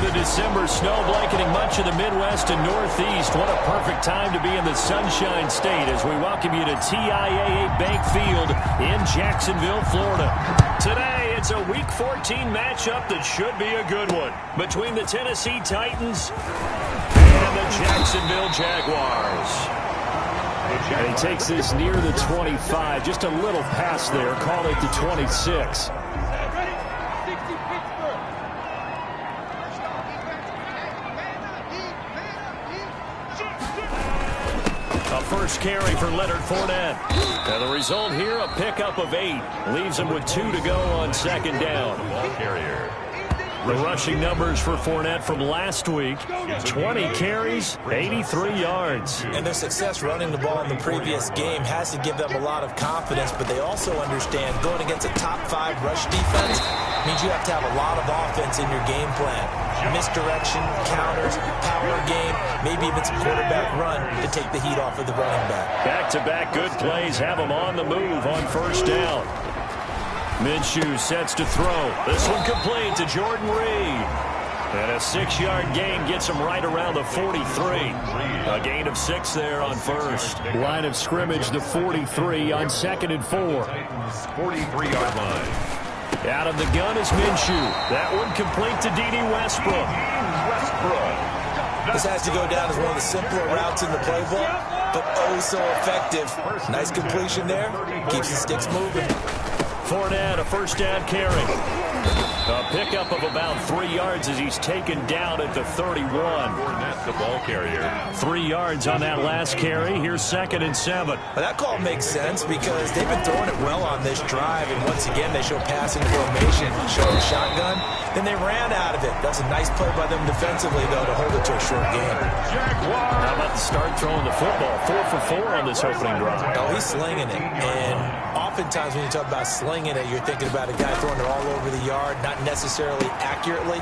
the December snow blanketing much of the Midwest and Northeast. What a perfect time to be in the Sunshine State as we welcome you to TIAA Bank Field in Jacksonville, Florida. Today, it's a Week 14 matchup that should be a good one between the Tennessee Titans and the Jacksonville Jaguars. And he takes this near the 25, just a little past there, call it the 26. A first carry for Leonard Fournette. And the result here, a pickup of 8. Leaves him with 2 to go on second down. The rushing numbers for Fournette from last week, 20 carries, 83 yards. And their success running the ball in the previous game has to give them a lot of confidence, but they also understand going against a top 5 rush defense means you have to have a lot of offense in your game plan. Misdirection, counters, power game, maybe even some quarterback run to take the heat off of the running back. Back-to-back good plays have them on the move on first down. Minshew sets to throw. This one complete to Jordan Reed. And a 6-yard gain gets him right around the 43. A gain of 6 there on first. Line of scrimmage, the 43 on 2nd and 4. 43-yard line. Out of the gun is Minshew. That one complete to D.D. Westbrook. This has to go down as one of the simpler routes in the playbook, but oh so effective. Nice completion there. Keeps the sticks moving. Fournette, a first down carry. A pickup of about 3 yards as he's taken down at the 31. Fournette, the ball carrier. 3 yards on that last carry. Here's 2nd and 7. Well, that call makes sense because they've been throwing it well on this drive, and once again they show passing formation, show the shotgun, then they ran out of it. That's a nice play by them defensively, though, to hold it to a short game. How about the start throwing the football? 4 for 4 on this opening drive. Oh, he's slinging it, and oftentimes when you talk about slinging it, you're thinking about a guy throwing it all over the yard, not necessarily accurately.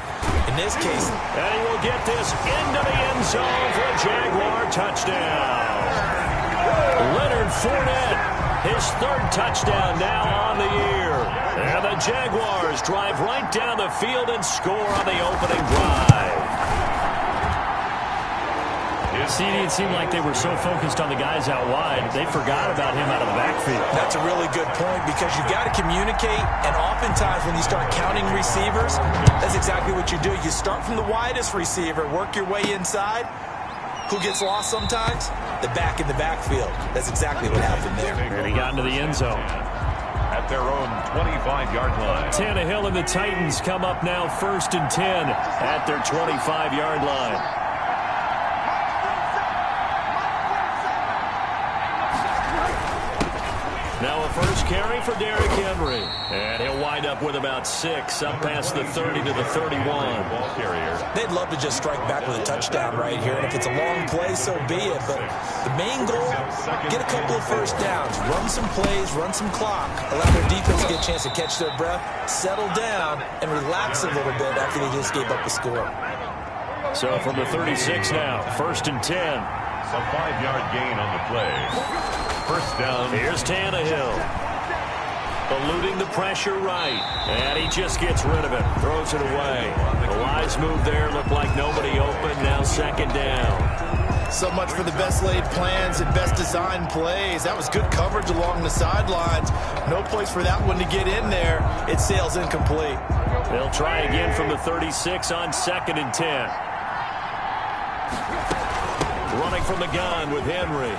In this case, and he will get this into the end zone for a Jaguar touchdown. Leonard Fournette, his 3rd touchdown now on the year. And the Jaguars drive right down the field and score on the opening drive. See, it seemed like they were so focused on the guys out wide, they forgot about him out of the backfield. That's a really good point because you've got to communicate, and oftentimes when you start counting receivers, that's exactly what you do. You start from the widest receiver, work your way inside. Who gets lost sometimes? The back in the backfield. That's exactly what happened there. And he got into the end zone. At their own 25-yard line. Tannehill and the Titans come up now 1st and 10 at their 25-yard line. Now a first carry for Derrick Henry. And he'll wind up with about 6 up past the 30 to the 31. Ball carrier. They'd love to just strike back with a touchdown right here. And if it's a long play, so be it. But the main goal, get a couple of first downs. Run some plays, run some clock. Allow their defense to get a chance to catch their breath, settle down, and relax a little bit after they just gave up the score. So from the 36 now, 1st and 10. A 5-yard gain on the play. First down. Here's Tannehill. Eluding the pressure right. And he just gets rid of it. Throws it away. The wise move there. Looked like nobody open. Now 2nd down. So much for the best laid plans and best designed plays. That was good coverage along the sidelines. No place for that one to get in there. It sails incomplete. They'll try again from the 36 on 2nd and 10. Running from the gun with Henry.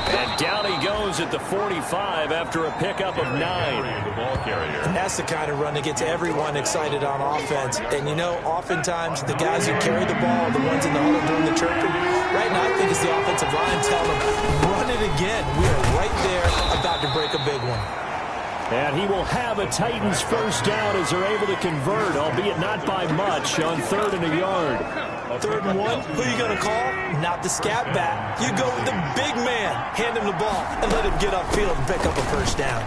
And down he goes at the 45 after a pickup of 9. The ball carrier. And that's the kind of run that gets everyone excited on offense. And, you know, oftentimes the guys who carry the ball are the ones in the huddle doing the chirping. Right now, I think it's the offensive line telling them, run it again. We are right there about to break a big one. And he will have a Titans first down as they're able to convert, albeit not by much, on 3rd and a yard. 3rd and 1, who you going to call? Not the scat back. You go with the big man. Hand him the ball and let him get upfield and pick up a first down.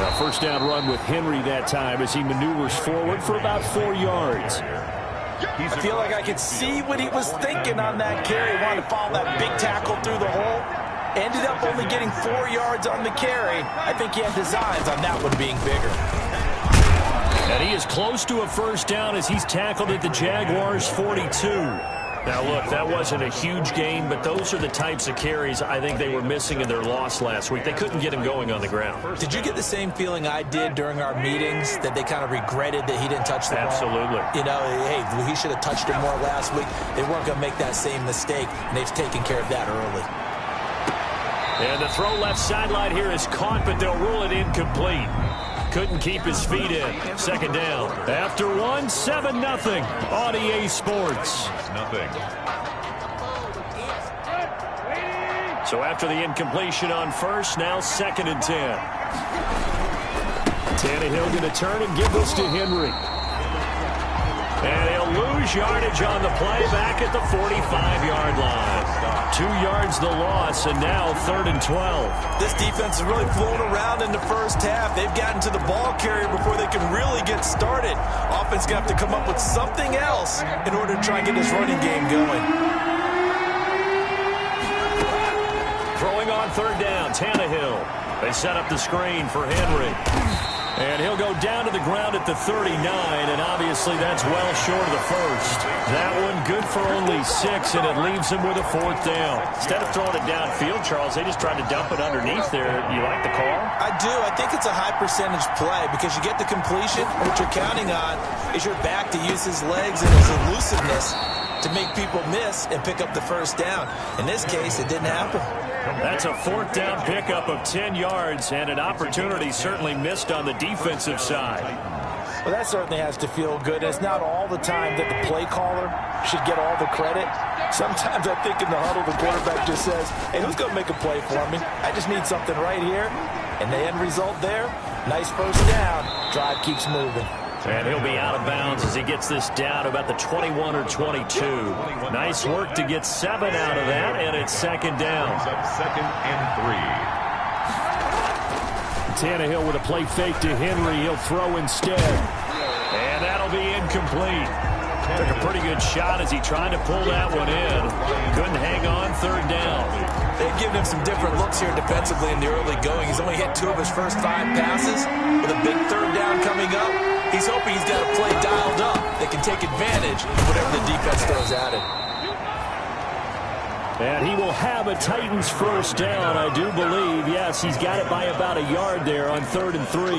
A first down run with Henry that time as he maneuvers forward for about 4 yards. I feel like I could see what he was thinking on that carry. Wanted to follow that big tackle through the hole. Ended up only getting 4 yards on the carry. I think he had designs on that one being bigger. And He is close to a first down as he's tackled at the Jaguars' 42. Now, look, that wasn't a huge gain, but those are the types of carries I think they were missing in their loss last week. They couldn't get him going on the ground. Did you get the same feeling I did during our meetings, that they kind of regretted that he didn't touch the ball? Absolutely. You know, hey, he should have touched it more last week. They weren't going to make that same mistake, and they've taken care of that early. And the throw left sideline here is caught, but they'll rule it incomplete. Couldn't keep his feet in. Second down. After 7-0 on EA Sports. Nothing. So after the incompletion on first, now 2nd and 10. Tannehill going to turn and give this to Henry. And he'll lose yardage on the play back at the 45-yard line. 2 yards the loss, and now 3rd and 12. This defense is really flown around in the first half. They've gotten to the ball carrier before they can really get started. Offense going to have to come up with something else in order to try and get this running game going. Throwing on 3rd down, Tannehill. They set up the screen for Henry. And he'll go down to the ground at the 39, and obviously that's well short of the first. That one good for only 6, and it leaves him with a 4th down. Instead of throwing it downfield, Charles, they just tried to dump it underneath there. You like the call? I do. I think it's a high-percentage play because you get the completion, and what you're counting on is your back to use his legs and his elusiveness to make people miss and pick up the first down. In this case, it didn't happen. That's a 4th down pickup of 10 yards, and an opportunity certainly missed on the defensive side. Well, that certainly has to feel good. It's not all the time that the play caller should get all the credit. Sometimes I think in the huddle, the quarterback just says, hey, who's going to make a play for me? I just need something right here. And the end result there, nice first down. Drive keeps moving. And he'll be out of bounds as he gets this down about the 21 or 22. Nice work to get 7 out of that, and it's 2nd down. 2nd and 3. Tannehill with a play fake to Henry. He'll throw instead. And that'll be incomplete. Took a pretty good shot as he tried to pull that one in. Couldn't hang on 3rd down. They've given him some different looks here defensively in the early going. He's only hit 2 of his first 5 passes. With a big 3rd down coming up, he's hoping he's got a play dialed up that can take advantage of whatever the defense throws at him. And he will have a Titans first down, I do believe. Yes, he's got it by about a yard there on 3rd and 3.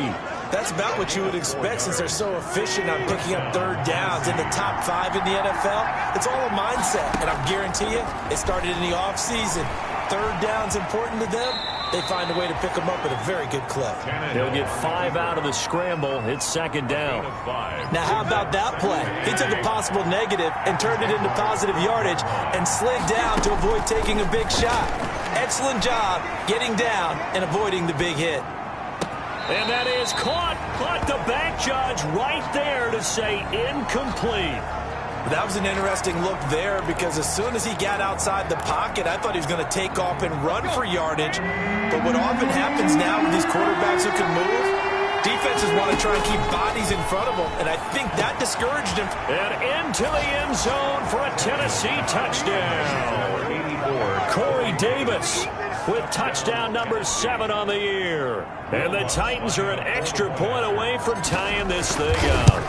That's about what you would expect since they're so efficient on picking up 3rd downs in the top 5 in the NFL. It's all a mindset, and I guarantee you, it started in the offseason. 3rd down's important to them. They find a way to pick them up at a very good clip. They'll get 5 out of the scramble. It's 2nd down. Now, how about that play? He took a possible negative and turned it into positive yardage and slid down to avoid taking a big shot. Excellent job getting down and avoiding the big hit. And that is caught, but the back judge right there to say incomplete. That was an interesting look there because as soon as he got outside the pocket, I thought he was going to take off and run for yardage. But what often happens now with these quarterbacks who can move, defenses want to try and keep bodies in front of them, and I think that discouraged him. And into the end zone for a Tennessee touchdown. 84. Corey Davis with touchdown number 7 on the year. And the Titans are an extra point away from tying this thing up.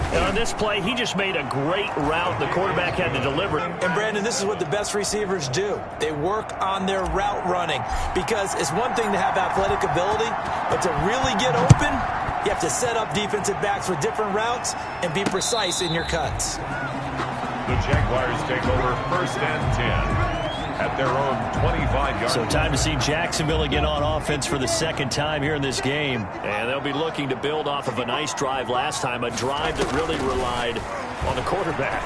And on this play, he just made a great route. The quarterback had to deliver. And, Brandon, this is what the best receivers do. They work on their route running because it's one thing to have athletic ability, but to really get open, you have to set up defensive backs with different routes and be precise in your cuts. The Jaguars take over 1st and 10. At their own 25-yard. So time to see Jacksonville again on offense for the 2nd time here in this game. And they'll be looking to build off of a nice drive last time, a drive that really relied on the quarterback.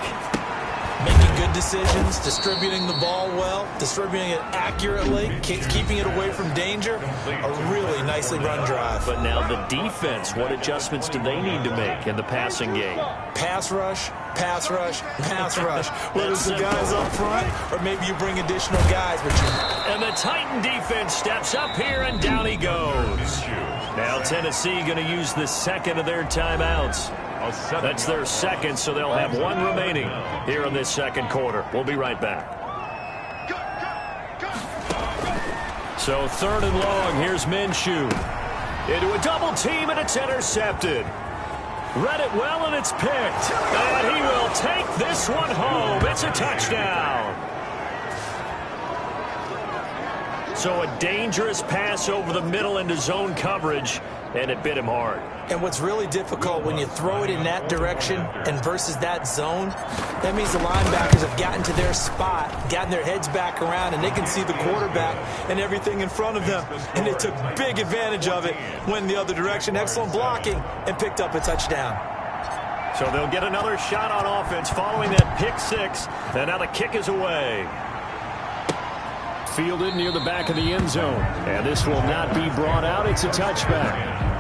Making good decisions, distributing the ball well, distributing it accurately, keeping it away from danger. A really nicely run drive. But now the defense, what adjustments do they need to make in the passing game? Pass rush, pass rush, pass rush. Whether it's the guys up front or maybe you bring additional guys. And the Titan defense steps up here, and down he goes. Now Tennessee going to use the 2nd of their timeouts. That's their 2nd, so they'll have 1 remaining here in this 2nd quarter. We'll be right back. So 3rd and long, here's Minshew. Into a double team, and it's intercepted. Read it well, and it's picked. And he will take this one home. It's a touchdown. So a dangerous pass over the middle into zone coverage, and it bit him hard. And what's really difficult when you throw it in that direction and versus that zone, that means the linebackers have gotten to their spot, gotten their heads back around, and they can see the quarterback and everything in front of them. And they took big advantage of it, went the other direction, excellent blocking, and picked up a touchdown. So they'll get another shot on offense following that pick six, and now the kick is away. Fielded near the back of the end zone, and this will not be brought out. It's a touchback.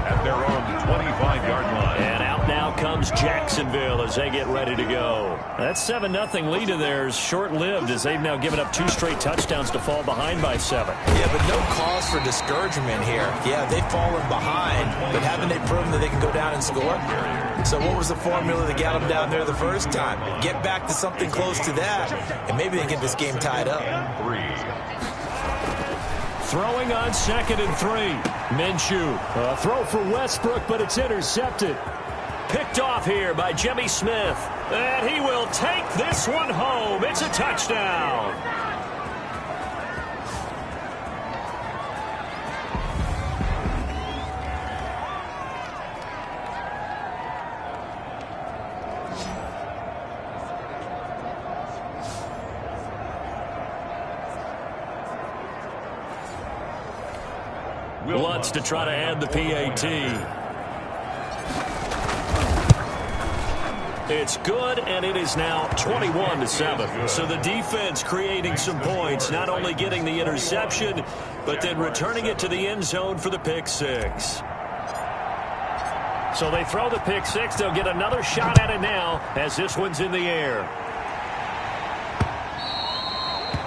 At their own 25-yard line. And out now comes Jacksonville as they get ready to go. That 7-0 lead of theirs short-lived as they've now given up 2 straight touchdowns to fall behind by 7. Yeah, but no cause for discouragement here. Yeah, they've fallen behind, but haven't they proven that they can go down and score? So what was the formula that got them down there the first time? Get back to something close to that, and maybe they get this game tied up. Throwing on 2nd and 3. Minshew. A throw for Westbrook, but it's intercepted. Picked off here by Jimmy Smith. And he will take this one home. It's a touchdown. Wants to try to add the PAT. It's good, and it is now 21-7. So the defense creating some points, not only getting the interception, but then returning it to the end zone for the pick six. So they throw the pick six. They'll get another shot at it now as this one's in the air.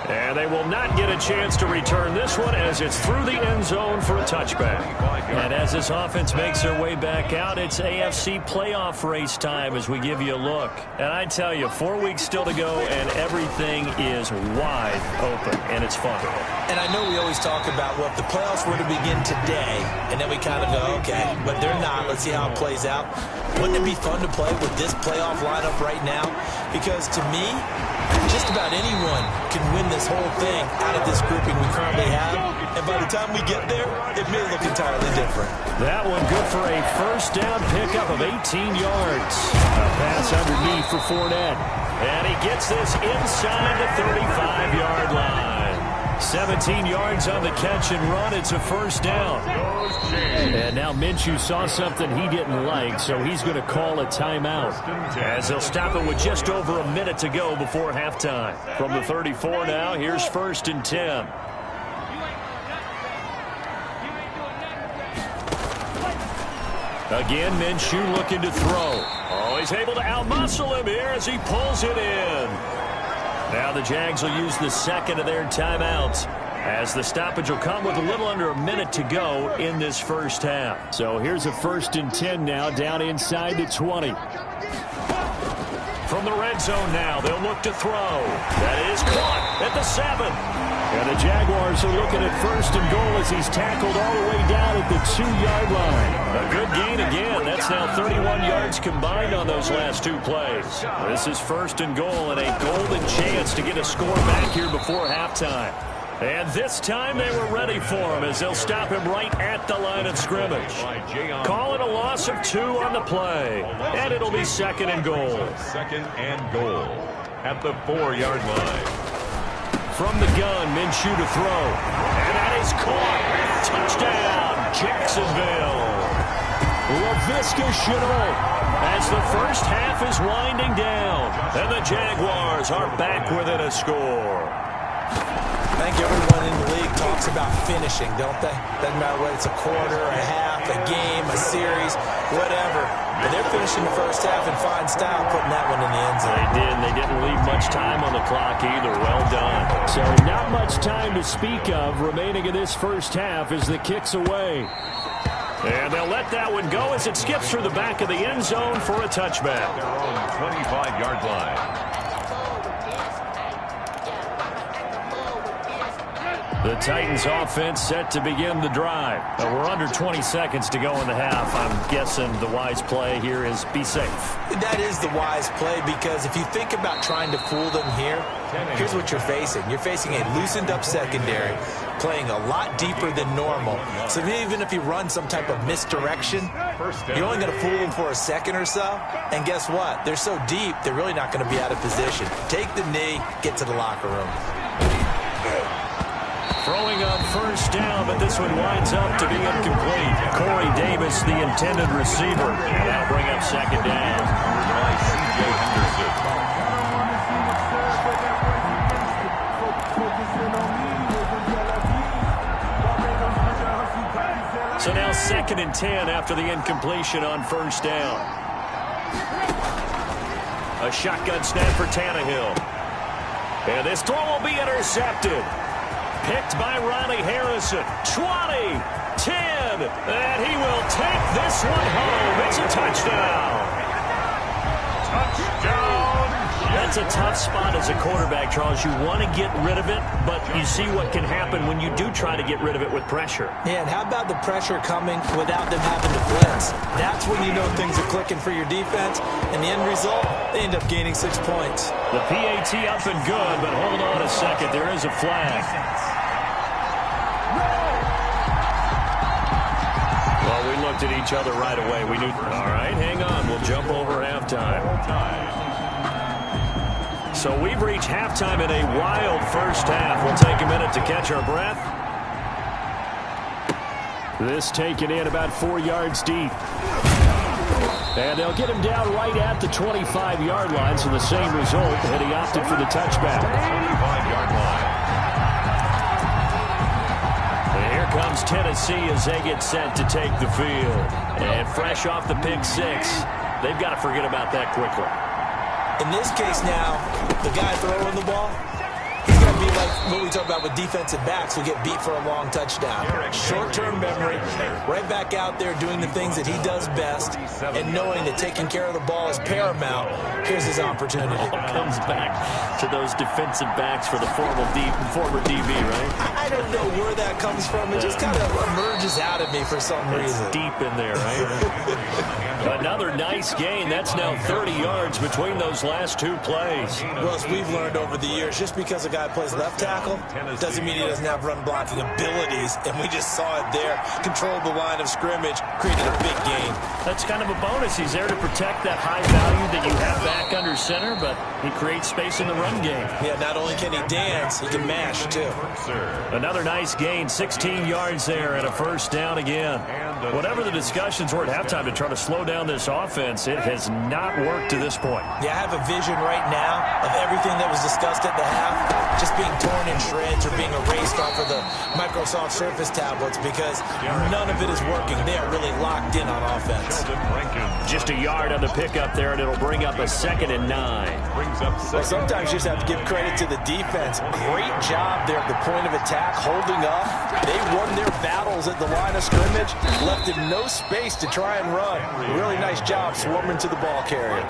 And they will not get a chance to return this one as it's through the end zone for a touchback. And as this offense makes their way back out, it's AFC playoff race time as we give you a look. And I tell you, 4 weeks still to go, and everything is wide open, and it's fun. And I know we always talk about, well, if the playoffs were to begin today, and then we kind of go, okay, but they're not. Let's see how it plays out. Wouldn't it be fun to play with this playoff lineup right now? Because to me, just about anyone can win this whole thing out of this grouping we currently have. And by the time we get there, it may look entirely different. That one good for a first down pickup of 18 yards. A pass underneath for Fournette. And he gets this inside the 35-yard line. 17 yards on the catch and run. It's a first down. And now Minshew saw something he didn't like, so he's going to call a timeout as they'll stop it with just over a minute to go before halftime. From the 34 now, here's 1st and 10. Again, Minshew looking to throw. Oh, he's able to outmuscle him here as he pulls it in. Now the Jags will use the second of their timeouts as the stoppage will come with a little under a minute to go in this first half. So here's a 1st and 10 now down inside the 20. From the red zone now, they'll look to throw. That is caught at the 7. And the Jaguars are looking at 1st and goal as he's tackled all the way down at the 2-yard line. A good gain again. That's now 31 yards combined on those last 2 plays. This is 1st and goal and a golden chance to get a score back here before halftime. And this time they were ready for him as they'll stop him right at the line of scrimmage. Call it a loss of 2 on the play. And it'll be 2nd and goal. 2nd and goal at the 4-yard line. From the gun, Minshew to throw. And that is caught. Touchdown, Jacksonville. Laviska Shenault as the first half is winding down. And the Jaguars are back within a score. I think everyone in the league talks about finishing, don't they? Doesn't matter whether it's a quarter, a half, a game, a series, whatever. But they're finishing the first half in fine style, putting that one in the end zone. They did. They didn't leave much time on the clock either. Well done. So not much time to speak of remaining in this first half as the kick's away. And they'll let that one go as it skips through the back of the end zone for a touchback. Their own 25-yard line. The Titans offense set to begin the drive. We're under 20 seconds to go in the half. I'm guessing the wise play here is be safe. That is the wise play, because if you think about trying to fool them here, here's what you're facing. You're facing a loosened up secondary, playing a lot deeper than normal. So even if you run some type of misdirection, you're only going to fool them for a second or so. And guess what? They're so deep, they're really not going to be out of position. Take the knee, get to the locker room. Throwing on first down, but this one winds up to be incomplete. Corey Davis, the intended receiver. And that'll bring up second down. So now 2nd and 10 after the incompletion on first down. A shotgun snap for Tannehill. And this throw will be intercepted. Picked by Riley Harrison. 20, 10, and he will take this one home. It's a touchdown. Touchdown. That's a tough spot as a quarterback, Charles. You want to get rid of it, but you see what can happen when you do try to get rid of it with pressure. Yeah, and how about the pressure coming without them having to blitz? That's when you know things are clicking for your defense, and the end result, they end up gaining 6 points. The PAT up and good, but hold on a second. There is a flag. Well, we looked at each other right away. We knew, all right, hang on. We'll jump over halftime. So we've reached halftime in a wild first half. We'll take a minute to catch our breath. This taken in about 4 yards deep. And they'll get him down right at the 25-yard line, so the same result, and he opted for the touchback. 25-yard line. And here comes Tennessee as they get set to take the field. And fresh off the pick six, they've got to forget about that quickly. In this case now, the guy throwing the ball, he's got to be like what we talk about with defensive backs who get beat for a long touchdown. Short-term memory, right back out there doing the things that he does best, and knowing that taking care of the ball is paramount. Here's his opportunity. All comes back to those defensive backs for the former DB, right? I don't know where that comes from. It just kind of emerges out of me for some reason. It's deep in there, right? Another nice gain. That's now 30 yards between those last 2 plays. Well, as we've learned over the years, just because a guy plays left tackle doesn't mean he doesn't have run blocking abilities, and we just saw it there. Controlled the line of scrimmage, created a big gain. That's kind of a bonus. He's there to protect that high value that you have back under center, but he creates space in the run game. Yeah, not only can he dance, he can mash, too. Another nice gain, 16 yards there, and a first down again. Whatever the discussions were at halftime to try to slow down this offense, it has not worked to this point. Yeah, I have a vision right now of everything that was discussed at the half just being torn in shreds or being erased off of the Microsoft Surface tablets, because none of it is working. They are really locked in on offense. Just a yard on the pickup there, and it'll bring up a 2nd and 9. Well, sometimes you just have to give credit to the defense. Great job there at the point of attack, holding up. They won their battles at the line of scrimmage, left in no space to try and run. Really nice job swarming to the ball carrier.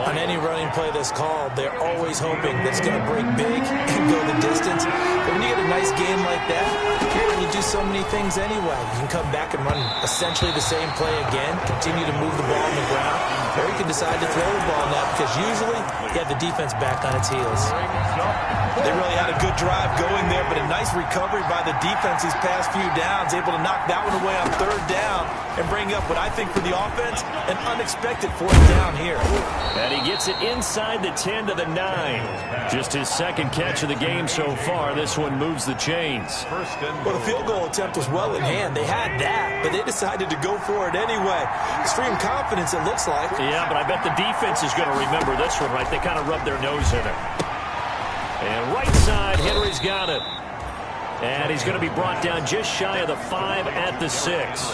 On any running play that's called, they're always hoping that it's going to break big and go the distance. But when you get a nice game like that, you do so many things anyway. You can come back and run essentially the same play again, continue to move the ball on the ground, or you can decide to throw the ball now, because usually you have the defense back on its heels. They really had a good drive going there, but a nice recovery by the defense these past few downs, able to knock that one away on 3rd down and bring up what I think for the offense, an unexpected 4th down here. And he gets it inside the 10 to the 9. Just his 2nd catch of the game so far. This one moves the chains. Well, the field goal attempt was well in hand. They had that, but they decided to go for it anyway. Extreme confidence, it looks like. Yeah, but I bet the defense is going to remember this one, right? They kind of rubbed their nose in it. And right side, Henry's got it. And he's going to be brought down just shy of the 5 at the 6.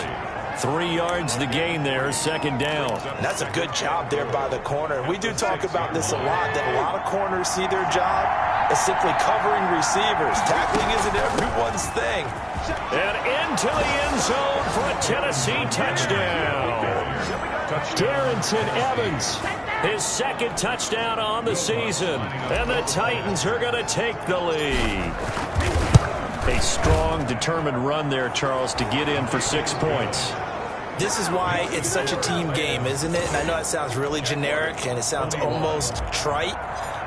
3 yards the gain there, 2nd down. That's a good job there by the corner. We do talk about this a lot, that a lot of corners see their job as simply covering receivers. Tackling isn't everyone's thing. And into the end zone for a Tennessee touchdown. Darrington Evans, his 2nd touchdown on the season. And the Titans are going to take the lead. A strong, determined run there, Charles, to get in for 6 points. This is why it's such a team game, isn't it? And I know it sounds really generic and it sounds almost trite,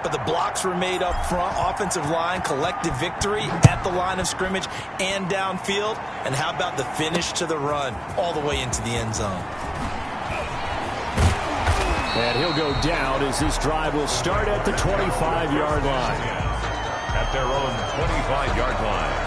but the blocks were made up front, offensive line, collective victory at the line of scrimmage and downfield. And how about the finish to the run all the way into the end zone? And he'll go down as this drive will start at the 25-yard line. At their own 25-yard line.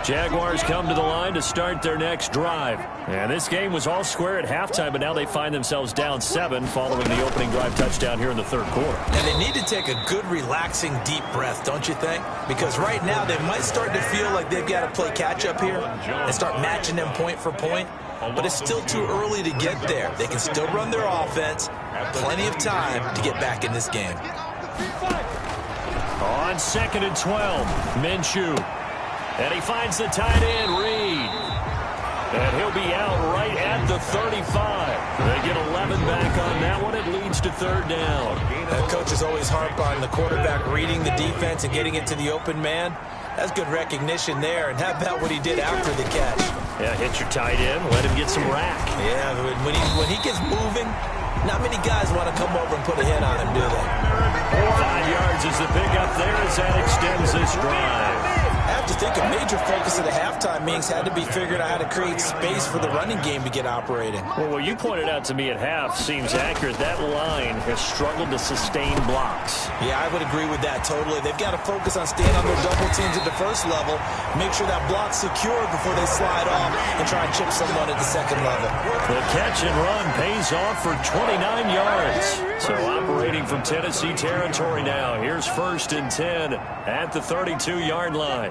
Jaguars come to the line to start their next drive. And this game was all square at halftime, but now they find themselves down 7 following the opening drive touchdown here in the third quarter. And they need to take a good, relaxing, deep breath, don't you think? Because right now they might start to feel like they've got to play catch-up here and start matching them point for point. But it's still too early to get there. They can still run their offense. Plenty of time to get back in this game. On 2nd and 12, Minshew. And he finds the tight end, Reed. And he'll be out right at the 35. They get 11 back on that one. It leads to 3rd down. Coaches always harp on the quarterback reading the defense and getting it to the open man. That's good recognition there. And how about what he did after the catch? Yeah, hit your tight end. Let him get some rack. Yeah, when he gets moving, not many guys want to come over and put a hit on him, do they? 5 yards is the pickup there as that extends this drive. I have to think a major focus of the halftime meetings had to be figuring out how to create space for the running game to get operating. Well, what you pointed out to me at half seems accurate. That line has struggled to sustain blocks. Yeah, I would agree with that totally. They've got to focus on staying on their double teams at the first level, make sure that block's secure before they slide off and try and chip someone at the second level. The catch and run pays off for 29 yards. So operating from Tennessee territory now. Here's 1st and 10 at the 32-yard line.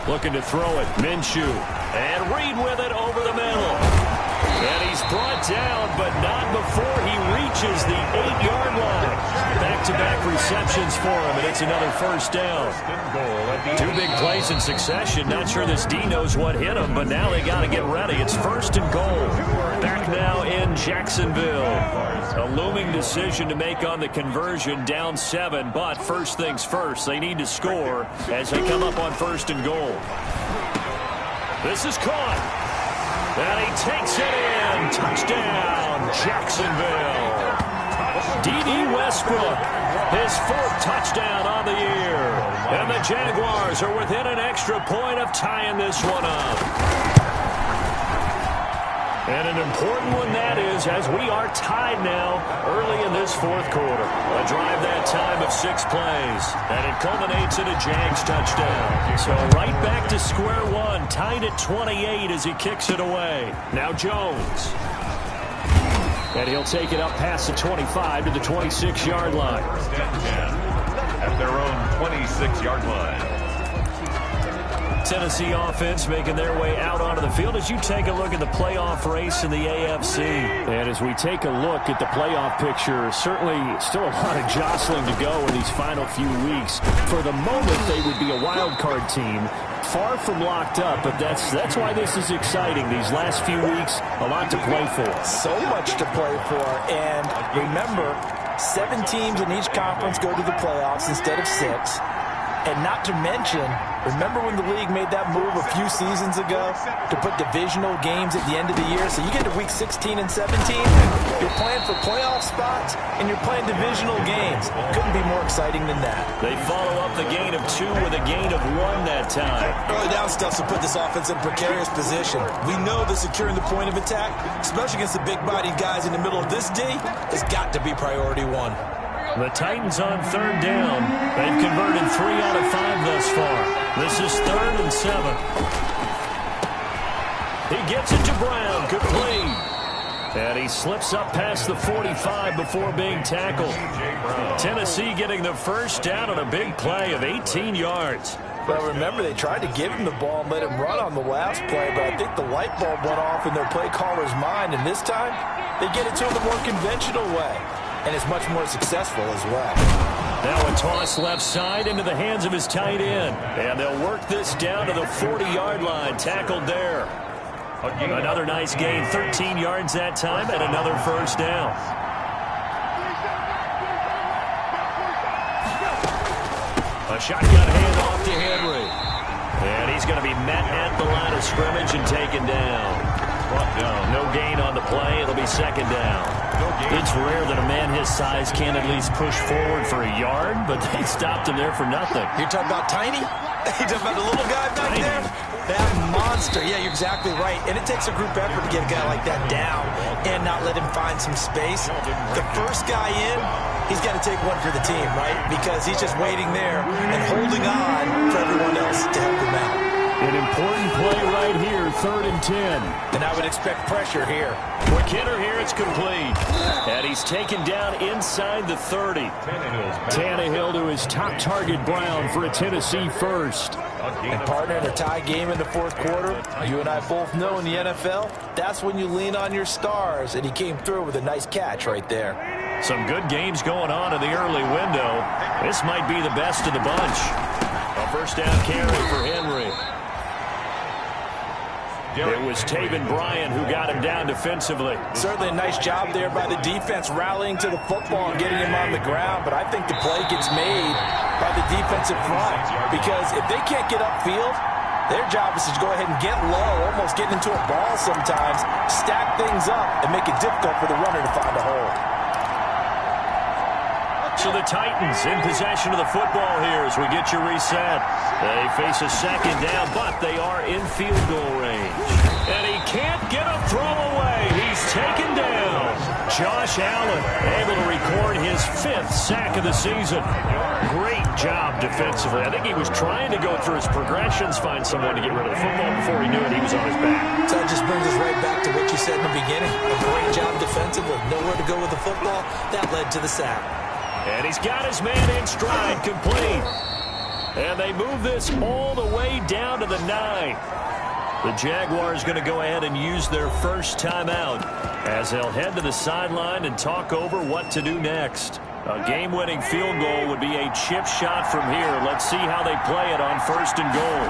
Looking to throw it, Minshew. And Reed with it over the middle. And he's brought down, but not before he reaches the 8-yard line. Back-to-back receptions for him, and it's another 1st down. 2 big plays in succession. Not sure this D knows what hit him, but now they got to get ready. It's 1st and goal. Back now in Jacksonville. A looming decision to make on the conversion, down 7, but first things first, they need to score as they come up on 1st and goal. This is caught. And he takes it in. Touchdown, Jacksonville. D.D. Westbrook, his 4th touchdown on the year. And the Jaguars are within an extra point of tying this one up. And an important one that is, as we are tied now early in this 4th quarter. A drive that time of 6 plays. And it culminates in a Jags touchdown. So right back to square one, tied at 28 as he kicks it away. Now Jones. And he'll take it up past the 25 to the 26-yard line. At their own 26-yard line. Tennessee offense making their way out onto the field as you take a look at the playoff race in the AFC. And as we take a look at the playoff picture, certainly still a lot of jostling to go in these final few weeks. For the moment, they would be a wild card team. Far from locked up, but that's why this is exciting. These last few weeks, a lot to play for. So much to play for. And remember, 7 teams in each conference go to the playoffs instead of 6. And not to mention, remember when the league made that move a few seasons ago to put divisional games at the end of the year? So you get to week 16 and 17, you're playing for playoff spots, and you're playing divisional games. Couldn't be more exciting than that. They follow up the gain of 2 with a gain of 1 that time. Early down stuff to put this offense in a precarious position. We know that securing the point of attack, especially against the big-bodied guys in the middle of this D, has got to be priority 1. The Titans on 3rd down. They've converted 3 out of 5 thus far. This is 3rd and 7. He gets it to Brown. Complete. And he slips up past the 45 before being tackled. Tennessee getting the 1st down on a big play of 18 yards. Well, remember, they tried to give him the ball and let him run on the last play, but I think the light bulb went off in their play caller's mind, and this time they get it to him the more conventional way. And it's much more successful as well. Now a toss left side into the hands of his tight end. And they'll work this down to the 40-yard line. Tackled there. Another nice gain. 13 yards that time and another 1st down. A shotgun handoff to Henry. And he's going to be met at the line of scrimmage and taken down. No gain on the play. It'll be second down. It's rare that a man his size can at least push forward for a yard, but they stopped him there for nothing. You're talking about tiny? You're talking about the little guy back there? That monster. Yeah, you're exactly right. And it takes a group effort to get a guy like that down and not let him find some space. The first guy in, he's got to take one for the team, right? Because he's just waiting there and holding on for everyone else to help him out. An important play right here, 3rd and 10. And I would expect pressure here. Quick hitter here, it's complete. And he's taken down inside the 30. Tannehill to his top target, Brown, for a Tennessee first. And partner, in a tie game in the 4th quarter, you and I both know in the NFL, that's when you lean on your stars. And he came through with a nice catch right there. Some good games going on in the early window. This might be the best of the bunch. A first down carry for Henry. It was Taven Bryan who got him down defensively. Certainly a nice job there by the defense rallying to the football and getting him on the ground. But I think the play gets made by the defensive front. Because if they can't get upfield, their job is to go ahead and get low, almost get into a ball sometimes, stack things up, and make it difficult for the runner to find a hole. So the Titans in possession of the football here as we get you reset. They face a second down, but they are in field goal range. And he can't get a throw away. He's taken down. Josh Allen able to record his 5th sack of the season. Great job defensively. I think he was trying to go through his progressions, find someone to get rid of the football. Before he knew it, he was on his back. So that just brings us right back to what you said in the beginning. A great job defensively. Nowhere to go with the football. That led to the sack. And he's got his man in stride, complete. And they move this all the way down to the 9. The Jaguars going to go ahead and use their first timeout as they'll head to the sideline and talk over what to do next. A game-winning field goal would be a chip shot from here. Let's see how they play it on 1st and goal.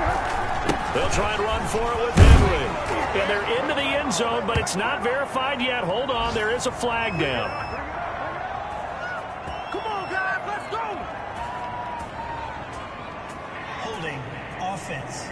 They'll try and run for it with Henry. And they're into the end zone, but it's not verified yet. Hold on, there is a flag down. Offense.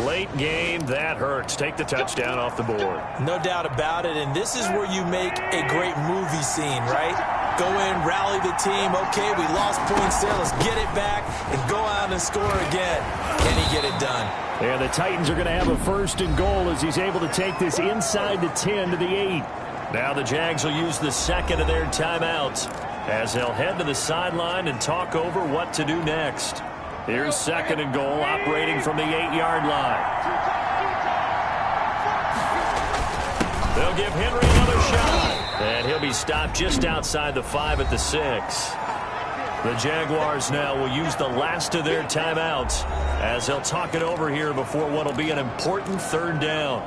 Late game, that hurts. Take the touchdown off the board. No doubt about it, and this is where you make a great movie scene, right? Go in, rally the team. Okay, we lost points there. Let's get it back and go out and score again. Can he get it done? And the Titans are going to have a 1st and goal as he's able to take this inside the 10 to the 8. Now the Jags will use the 2nd of their timeouts as they'll head to the sideline and talk over what to do next. Here's 2nd and goal, operating from the 8-yard line. They'll give Henry another shot. And he'll be stopped just outside the 5 at the 6. The Jaguars now will use the last of their timeouts as they'll talk it over here before what will be an important 3rd down.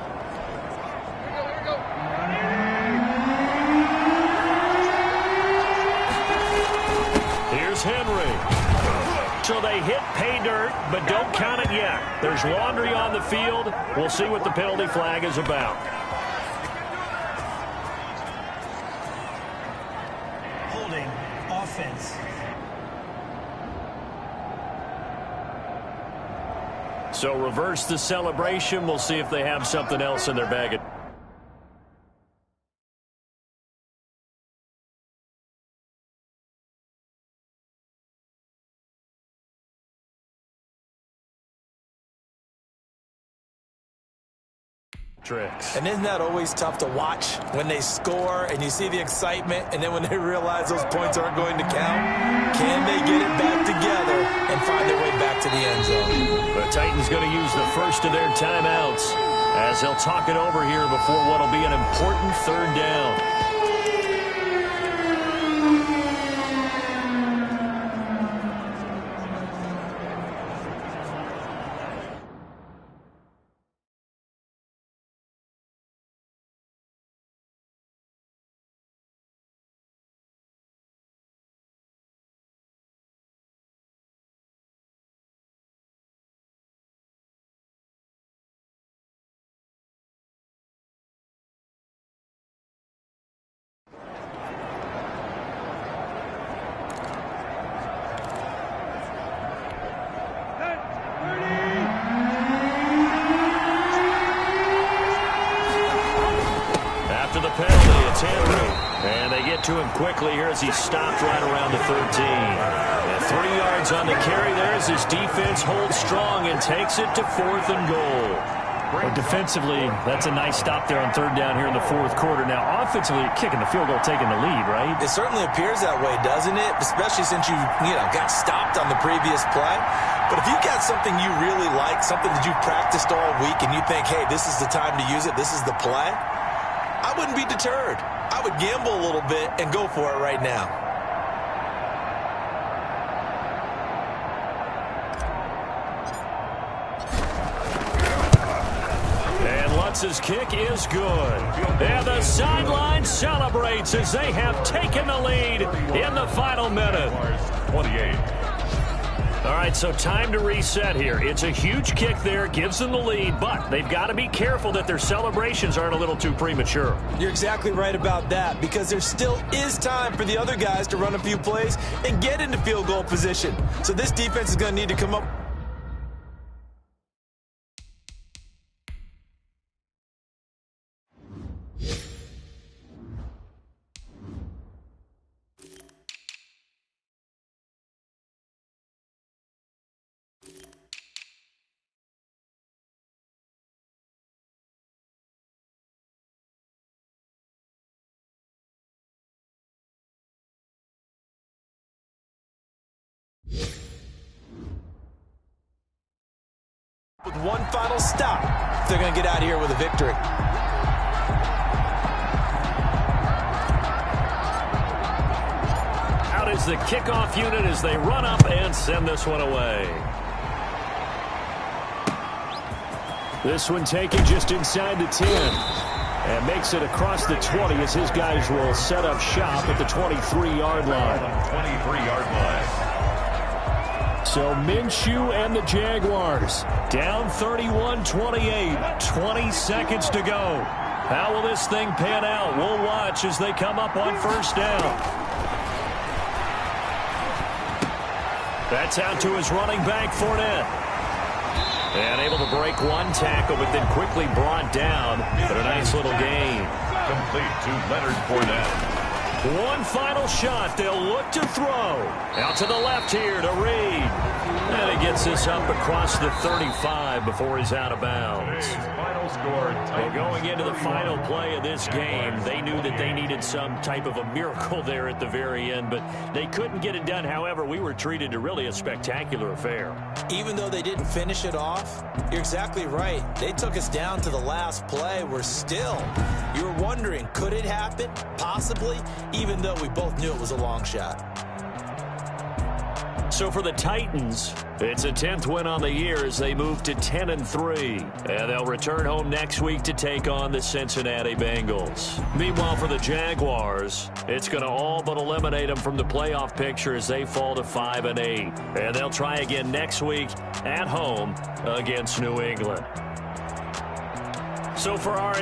Henry. So they hit pay dirt, but don't count it yet. There's laundry on the field. We'll see what the penalty flag is about. Holding offense. So reverse the celebration. We'll see if they have something else in their bag. Tricks. And isn't that always tough to watch when they score and you see the excitement and then when they realize those points aren't going to count? Can they get it back together and find their way back to the end zone? The Titans going to use the first of their timeouts as they'll talk it over here before what will be an important 3rd down. to him quickly here as he stopped right around the 13. And 3 yards on the carry there as his defense holds strong and takes it to 4th and goal. Well, defensively, that's a nice stop there on 3rd down here in the 4th quarter. Now, offensively, kicking the field goal, taking the lead, right? It certainly appears that way, doesn't it? Especially since you got stopped on the previous play. But if you've got something you really like, something that you've practiced all week, and you think, hey, this is the time to use it, this is the play, I wouldn't be deterred. I would gamble a little bit and go for it right now. Lutz's kick is good. And the sideline celebrates as they have taken the lead in the final minute. 28. All right, so time to reset here. It's a huge kick there, gives them the lead, but they've got to be careful that their celebrations aren't a little too premature. You're exactly right about that, because there still is time for the other guys to run a few plays and get into field goal position. So this defense is going to need to come up. With one final stop, they're going to get out of here with a victory. Out is the kickoff unit as they run up and send this one away. This one taken just inside the 10. And makes it across the 20 as his guys will set up shop at the 23-yard line. 23-yard line. So Minshew and the Jaguars down 31-28, 20 seconds to go. How will this thing pan out? We'll watch as they come up on 1st down. That's out to his running back, Fournette. And able to break one tackle, but then quickly brought down. But a nice little gain. Complete to Leonard Fournette. One final shot. They'll look to throw. Out to the left here to Reed. And he gets this up across the 35 before he's out of bounds. Final score. Well, going into the final play of this game, they knew that they needed some type of a miracle there at the very end, but they couldn't get it done. However, we were treated to really a spectacular affair. Even though they didn't finish it off, you're exactly right. They took us down to the last play. We're still, you were wondering, could it happen? Possibly, even though we both knew it was a long shot. So for the Titans, it's a 10th win on the year as they move to 10-3. And they'll return home next week to take on the Cincinnati Bengals. Meanwhile, for the Jaguars, it's going to all but eliminate them from the playoff picture as they fall to 5-8. And they'll try again next week at home against New England. So for our